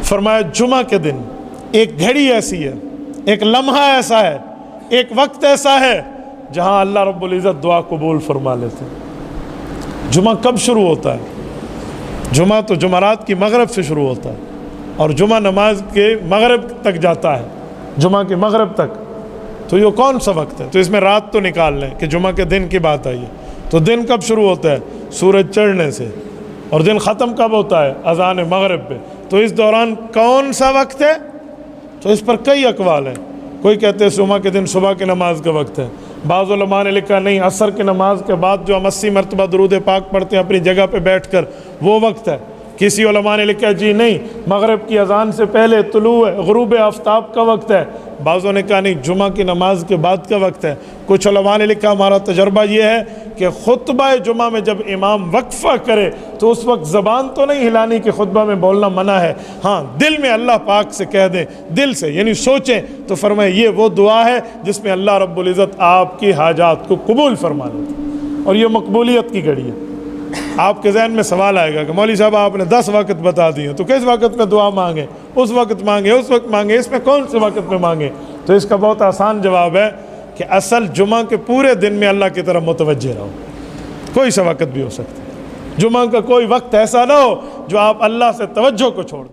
فرمایا جمعہ کے دن ایک گھڑی ایسی ہے، ایک لمحہ ایسا ہے، ایک وقت ایسا ہے جہاں اللہ رب العزت دعا قبول فرما لیتے ہیں۔ جمعہ کب شروع ہوتا ہے؟ جمعہ تو جمعرات کی مغرب سے شروع ہوتا ہے اور جمعہ نماز کے مغرب تک جاتا ہے، جمعہ کے مغرب تک۔ تو یہ کون سا وقت ہے؟ تو اس میں رات تو نکال لیں کہ جمعہ کے دن کی بات آئی ہے، تو دن کب شروع ہوتا ہے؟ سورج چڑھنے سے، اور دن ختم کب ہوتا ہے؟ اذان مغرب پہ۔ تو اس دوران کون سا وقت ہے؟ تو اس پر کئی اقوال ہیں۔ کوئی کہتے ہیں جمعہ کے دن صبح کی نماز کا وقت ہے، بعض علماء نے لکھا نہیں، عصر کی نماز کے بعد جو ہم 80 مرتبہ درود پاک پڑھتے ہیں اپنی جگہ پہ بیٹھ کر، وہ وقت ہے۔ کسی علماء نے لکھا جی نہیں، مغرب کی اذان سے پہلے طلوع غروب آفتاب کا وقت ہے۔ بعضوں نے کہا نہیں، جمعہ کی نماز کے بعد کا وقت ہے۔ کچھ علماء نے لکھا ہمارا تجربہ یہ ہے کہ خطبہ جمعہ میں جب امام وقفہ کرے تو اس وقت زبان تو نہیں ہلانی کہ خطبہ میں بولنا منع ہے، ہاں دل میں اللہ پاک سے کہہ دیں، دل سے یعنی سوچیں، تو فرمائے یہ وہ دعا ہے جس میں اللہ رب العزت آپ کی حاجات کو قبول فرما لیتا، اور یہ مقبولیت کی گھڑی ہے۔ آپ کے ذہن میں سوال آئے گا کہ مولوی صاحب آپ نے 10 وقت بتا دیے، تو کس وقت میں دعا مانگیں؟ اس وقت مانگیں، اس وقت مانگیں، اس میں کون سے وقت میں مانگیں؟ تو اس کا بہت آسان جواب ہے کہ اصل جمعہ کے پورے دن میں اللہ کی طرف متوجہ رہو، کوئی سا وقت بھی ہو سکتا ہے۔ جمعہ کا کوئی وقت ایسا نہ ہو جو آپ اللہ سے توجہ کو چھوڑ دیں۔